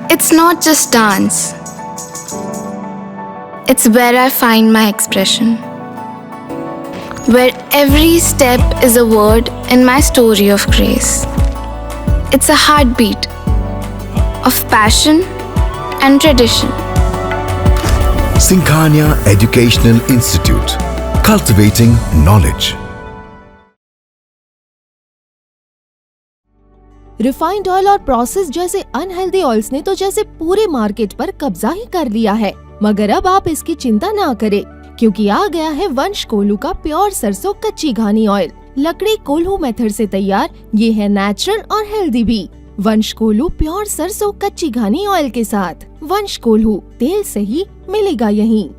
It's not just dance, it's where I find my expression. Where every step is a word in my story of grace. It's a heartbeat of passion and tradition. Singhania Educational Institute, cultivating knowledge. Refined oil और process जैसे unhealthy oils ने तो जैसे पूरे market पर कब्जा ही कर लिया है, मगर अब आप इसकी चिंता ना करें, क्योंकि आ गया है वंश कोल्हू का प्योर सरसों कच्ची घानी ऑयल। लकड़ी कोल्हू मेथड से तैयार, ये है नेचुरल और हेल्दी भी। वंश कोल्हू प्योर सरसों कच्ची घानी ऑयल के साथ। वंश कोल्हू, तेल सही मिलेगा यहीं।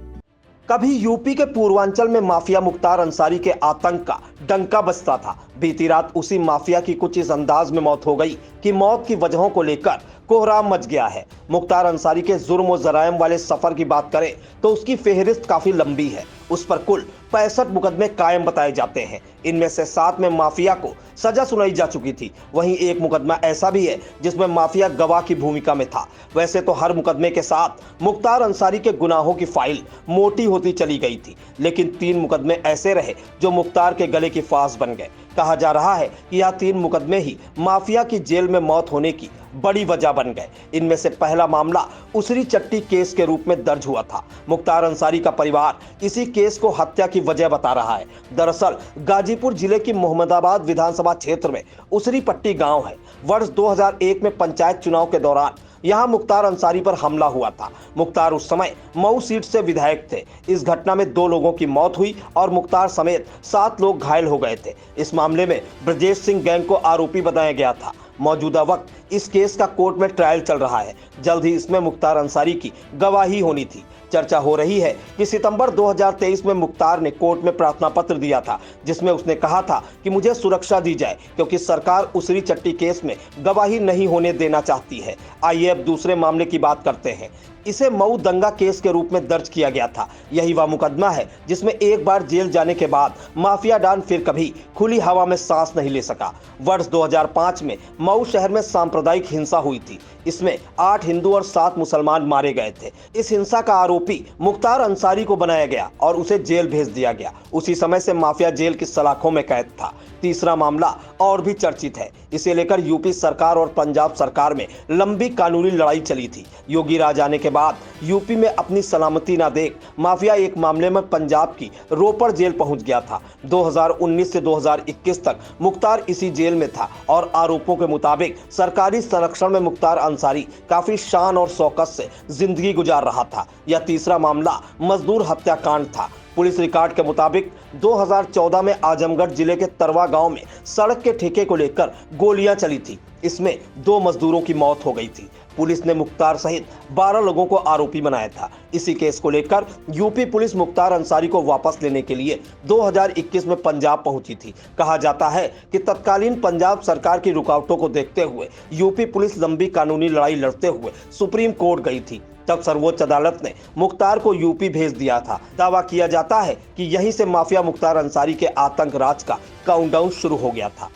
कभी यूपी के पूर्वांचल में माफिया मुख्तार अंसारी के आतंक का डंका बजता था। बीती रात उसी माफिया की कुछ इस अंदाज में मौत हो गई कि मौत की वजहों को लेकर कोहराम मच गया है। मुख्तार अंसारी के जुर्म और जराइम वाले सफर की बात करें तो उसकी फेहरिस्त काफी लंबी है। उस पर कुल 65 मुकदमे कायम बताए जाते हैं। इनमें से 7 में माफिया को सजा सुनाई जा चुकी थी। वहीं एक मुकदमा ऐसा भी है जिसमें माफिया गवाह की भूमिका में था। वैसे तो हर मुकदमे के साथ मुख्तार अंसारी के गुनाहों की फाइल मोटी होती चली गई थी, लेकिन 3 मुकदमे ऐसे रहे जो मुख्तार के गले की फांस बन गए। कहा जा रहा है कि यह 3 मुकदमे ही माफिया की जेल में मौत होने की बड़ी वजह बन गए। इनमें से पहला मामला उसरी चट्टी केस के रूप में दर्ज हुआ था। मुख्तार अंसारी का परिवार इसी केस को हत्या की वजह बता रहा है। दरअसल गाजीपुर जिले की मोहम्मदाबाद विधानसभा क्षेत्र में उसरी पट्टी गांव है। वर्ष 2001 में पंचायत चुनाव के दौरान यहां मुख्तार अंसारी पर हमला हुआ था। मुख्तार उस समय मऊ सीट से विधायक थे। इस घटना में 2 लोगों की मौत हुई और मुख्तार समेत 7 लोग घायल हो गए थे। इस मामले में ब्रजेश सिंह गैंग को आरोपी बनाया गया था। मौजूदा वक्त इस केस का कोर्ट में ट्रायल चल रहा है। जल्द ही इसमें मुख्तार अंसारी की गवाही होनी थी। चर्चा हो रही है कि सितंबर 2023 में मुख्तार ने कोर्ट में प्रार्थना पत्र दिया था, जिसमें उसने कहा था कि मुझे सुरक्षा दी जाए क्योंकि सरकार उसरी चट्टी केस में गवाही नहीं होने देना चाहती है। आइए अब दूसरे मामले की बात करते हैं। इसे मऊ दंगा केस के रूप में दर्ज किया गया था। यही वह मुकदमा है जिसमें एक बार जेल जाने के बाद माफिया डॉन फिर कभी खुली हवा में सांस नहीं ले सका। वर्ष 2005 में मऊ शहर में सांप्रदायिक हिंसा हुई थी। इसमें 8 हिंदू और 7 मुसलमान मारे गए थे। इस हिंसा का आरोपी मुख्तार अंसारी को बनाया गया और उसे जेल भेज दिया गया। उसी समय से माफिया जेल की सलाखों में कैद था। तीसरा मामला और भी चर्चित है। इसे लेकर यूपी सरकार और पंजाब सरकार में लंबी कानूनी लड़ाई चली थी। योगी राज आने के बाद यूपी में अपनी सलामती ना देख माफिया एक मामले में पंजाब की रोपड़ जेल पहुंच गया था। 2019 से 2021 तक मुख्तार इसी जेल में था और आरोपों के मुताबिक सरकारी संरक्षण में मुख्तार अंसारी काफी शान और शौकत से जिंदगी गुजार रहा था। यह तीसरा मामला मजदूर हत्याकांड था। पुलिस रिकॉर्ड के मुताबिक 2014 में आजमगढ़ जिले के तरवा गांव में सड़क के ठेके को लेकर गोलियां चली थी। इसमें 2 मजदूरों की मौत हो गई थी। पुलिस ने मुख्तार सहित 12 लोगों को आरोपी बनाया था। इसी केस को लेकर यूपी पुलिस मुख्तार अंसारी को वापस लेने के लिए 2021 में पंजाब पहुंची थी। कहा जाता है कि तत्कालीन पंजाब सरकार की रुकावटों को देखते हुए यूपी पुलिस लंबी कानूनी लड़ाई लड़ते हुए सुप्रीम कोर्ट गई थी। तब सर्वोच्च अदालत ने मुख्तार को यूपी भेज दिया था। दावा किया जाता है कि यहीं से माफिया मुख्तार अंसारी के आतंक राज का काउंटडाउन शुरू हो गया था।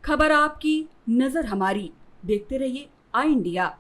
खबर आपकी, नजर हमारी। देखते रहिए आई इंडिया।